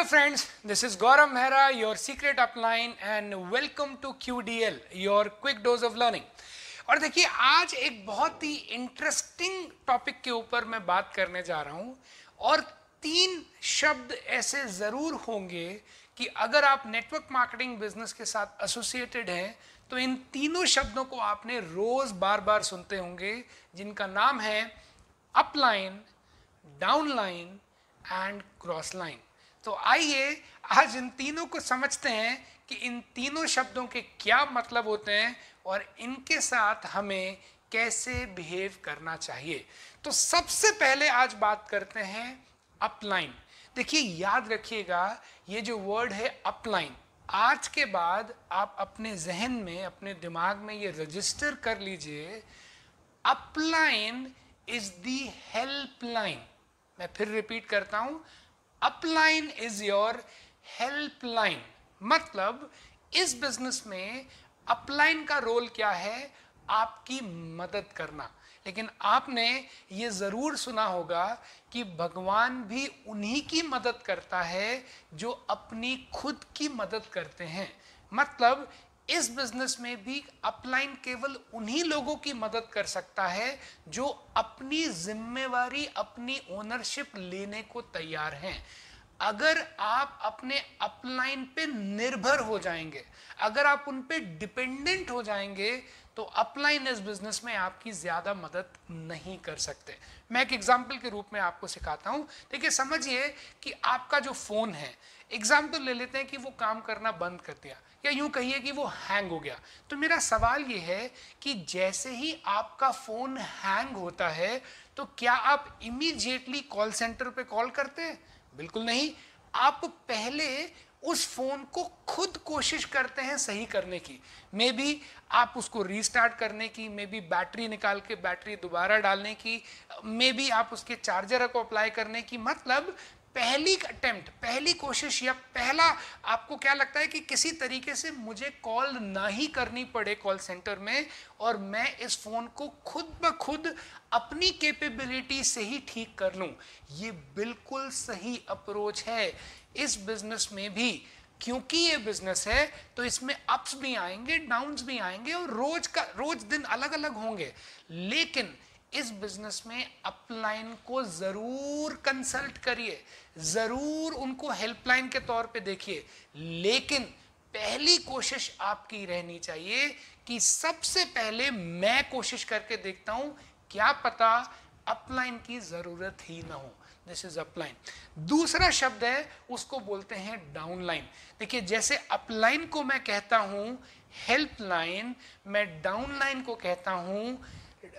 friends, this is Gaurav Mehra, your secret upline and welcome to QDL, your quick dose of learning. और देखिए आज एक बहुत ही interesting topic के ऊपर मैं बात करने जा रहा हूं और 3 शब्द ऐसे ज़रूर होंगे कि अगर आप नेटवर्क मार्केटिंग बिजनेस के साथ एसोसिएटेड हैं तो इन तीनों शब्दों को आपने रोज़ बार बार सुनते होंगे, जिनका नाम है upline, downline and cross line. तो आइए आज इन तीनों को समझते हैं कि इन तीनों शब्दों के क्या मतलब होते हैं और इनके साथ हमें कैसे बिहेव करना चाहिए। तो सबसे पहले आज बात करते हैं अपलाइन। देखिए याद रखिएगा, ये जो वर्ड है अपलाइन, आज के बाद आप अपने जहन में, अपने दिमाग में ये रजिस्टर कर लीजिए, अपलाइन इज दी हेल्पलाइन। मैं फिर रिपीट करता हूं, अपलाइन इज योर हेल्पलाइन। मतलब इस बिजनेस में अपलाइन का रोल क्या है? आपकी मदद करना। लेकिन आपने ये जरूर सुना होगा कि भगवान भी उन्हीं की मदद करता है जो अपनी खुद की मदद करते हैं। मतलब इस बिजनेस में भी अपलाइन केवल उन्हीं लोगों की मदद कर सकता है जो अपनी जिम्मेवारी, अपनी ओनरशिप लेने को तैयार हैं। अगर आप अपने अपलाइन पे निर्भर हो जाएंगे, अगर आप उन पे डिपेंडेंट हो जाएंगे, तो अपलाइन इस बिजनेस में आपकी ज्यादा मदद नहीं कर सकते। मैं एक एग्जांपल के रूप में आपको सिखाता हूं। देखिए समझिए कि आपका जो फोन है, एग्जांपल ले लेते हैं कि वो काम करना बंद कर दिया, या यूं कहिए कि वो हैंग हो गया। तो मेरा सवाल ये है कि जैसे ही आपका फोन हैंग होता है तो क्या आप इमीडिएटली कॉल सेंटर पे कॉल करते हैं? बिल्कुल नहीं। आप पहले उस फोन को खुद कोशिश करते हैं सही करने की। मे बी आप उसको रीस्टार्ट करने की, मे बी बैटरी निकाल के बैटरी दोबारा डालने की, मे बी आप उसके चार्जर को अप्लाई करने की। मतलब पहली अटेम्प्ट, पहली कोशिश, या पहला आपको क्या लगता है कि किसी तरीके से मुझे कॉल ना ही करनी पड़े कॉल सेंटर में और मैं इस फोन को खुद ब खुद अपनी कैपेबिलिटी से ही ठीक कर लूं। ये बिल्कुल सही अप्रोच है। इस बिजनेस में भी, क्योंकि ये बिजनेस है तो इसमें अप्स भी आएंगे, डाउन्स भी आएंगे और रोज दिन अलग अलग होंगे। लेकिन इस बिजनेस में अपलाइन को जरूर कंसल्ट करिए, जरूर उनको हेल्पलाइन के तौर पे देखिए। लेकिन पहली कोशिश आपकी रहनी चाहिए कि सबसे पहले मैं कोशिश करके देखता हूं, क्या पता अपलाइन की जरूरत ही ना हो। This is upline. दूसरा शब्द है, उसको बोलते हैं डाउनलाइन। देखिए जैसे अपलाइन को मैं कहता हूं हेल्पलाइन, मैं डाउनलाइन को कहता हूं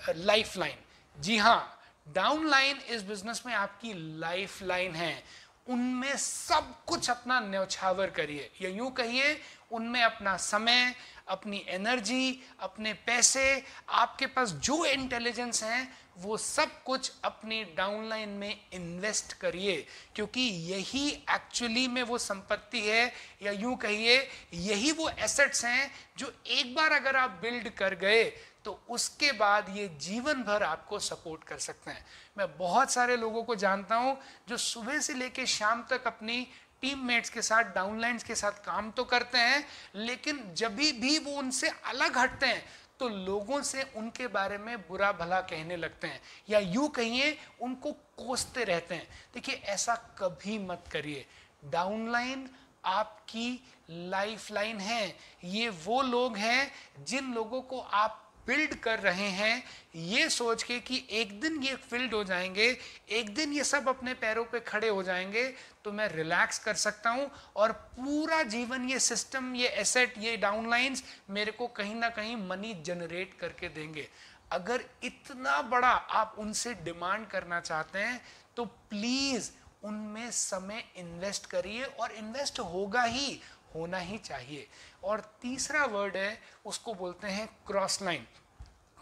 लाइफ लाइन। जी हाँ, डाउनलाइन इस बिजनेस में आपकी लाइफ लाइन है। उनमें सब कुछ अपना न्यौछावर करिए, या यूं कहिए उनमें अपना समय, अपनी एनर्जी, अपने पैसे, आपके पास जो इंटेलिजेंस है वो सब कुछ अपनी डाउनलाइन में इन्वेस्ट करिए। क्योंकि यही एक्चुअली में वो संपत्ति है, या यूं कहिए यही वो एसेट्स हैं जो एक बार अगर आप बिल्ड कर गए तो उसके बाद ये जीवन भर आपको सपोर्ट कर सकते हैं। मैं बहुत सारे लोगों को जानता हूं जो सुबह से लेकर शाम तक अपनी टीममेट्स के साथ, डाउनलाइंस के साथ काम तो करते हैं, लेकिन जब भी वो उनसे अलग हटते हैं तो लोगों से उनके बारे में बुरा भला कहने लगते हैं, या यूं कहिए उनको कोसते रहते हैं। देखिए ऐसा कभी मत करिए। डाउनलाइन आपकी लाइफ लाइन है। ये वो लोग हैं जिन लोगों को आप बिल्ड कर रहे हैं ये सोच के कि एक दिन ये फिल्ड हो जाएंगे, एक दिन ये सब अपने पैरों पे खड़े हो जाएंगे तो मैं रिलैक्स कर सकता हूं और पूरा जीवन ये सिस्टम, ये एसेट, ये डाउनलाइंस मेरे को कहीं ना कहीं मनी जनरेट करके देंगे। अगर इतना बड़ा आप उनसे डिमांड करना चाहते हैं तो प्लीज उनमें समय इन्वेस्ट करिए, और इन्वेस्ट होगा ही, होना ही चाहिए। और तीसरा वर्ड है, उसको बोलते हैं क्रॉस लाइन।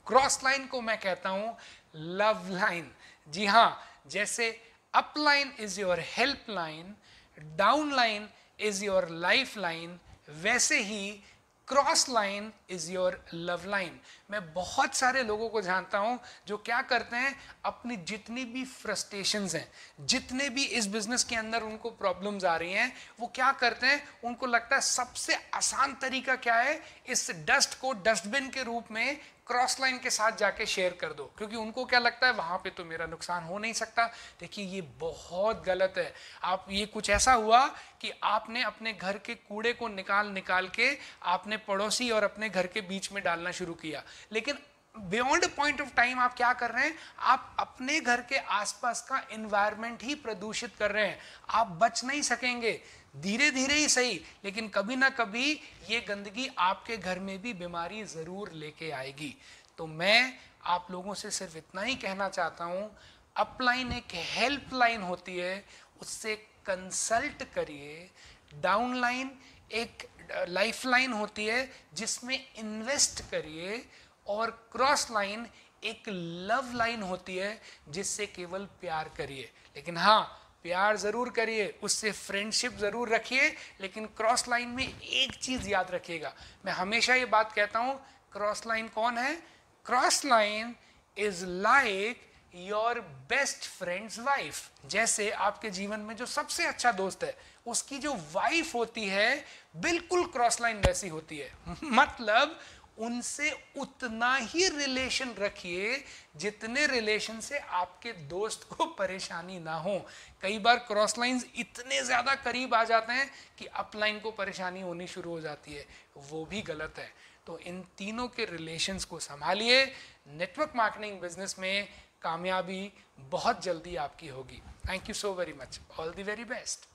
क्रॉस लाइन को मैं कहता हूं लव लाइन। जी हाँ, जैसे upline is your help line, down line is your life line, वैसे ही cross line is your love line. मैं बहुत सारे लोगों को जानता हूं जो क्या करते हैं, अपनी जितनी भी फ्रस्ट्रेशंस हैं, जितने भी इस बिजनेस के अंदर उनको प्रॉब्लम्स आ रही हैं, वो क्या करते हैं, उनको लगता है सबसे आसान तरीका क्या है, इस डस्ट को डस्टबिन के रूप में क्रॉस लाइन के साथ जाके शेयर कर दो, क्योंकि उनको क्या लगता है वहां पे तो मेरा नुकसान हो नहीं सकता। देखिए ये बहुत गलत है। आप ये कुछ ऐसा हुआ कि आपने अपने घर के कूड़े को निकाल के आपने पड़ोसी और अपने घर के बीच में डालना शुरू किया, लेकिन बियॉन्ड पॉइंट ऑफ टाइम आप क्या कर रहे हैं, आप अपने घर के आसपास का एनवायरनमेंट ही प्रदूषित कर रहे हैं। आप बच नहीं सकेंगे, धीरे धीरे ही सही, लेकिन कभी ना कभी ये गंदगी आपके घर में भी बीमारी जरूर लेके आएगी। तो मैं आप लोगों से सिर्फ इतना ही कहना चाहता हूँ, अपलाइन एक हेल्पलाइन होती है, उससे कंसल्ट करिए। डाउनलाइन एक लाइफलाइन होती है जिसमें इन्वेस्ट करिए, और क्रॉस लाइन एक लव लाइन होती है जिससे केवल प्यार करिए। लेकिन हाँ, प्यार जरूर करिए, उससे फ्रेंडशिप जरूर रखिए, लेकिन क्रॉस लाइन में एक चीज याद रखिएगा, मैं हमेशा ये बात कहता हूं, क्रॉस लाइन कौन है, cross line is like your best friends wife. जैसे आपके जीवन में जो सबसे अच्छा दोस्त है उसकी जो वाइफ होती है, बिल्कुल क्रॉस लाइन वैसी होती है। मतलब उनसे उतना ही रिलेशन रखिए जितने रिलेशन से आपके दोस्त को परेशानी ना हो। कई बार क्रॉस लाइंस इतने ज्यादा करीब आ जाते हैं कि अपलाइन को परेशानी होनी शुरू हो जाती है, वो भी गलत है। तो इन तीनों के रिलेशंस को संभालिए। नेटवर्क मार्केटिंग बिजनेस में कामयाबी बहुत जल्दी आपकी होगी। Thank you so very much, all the very best.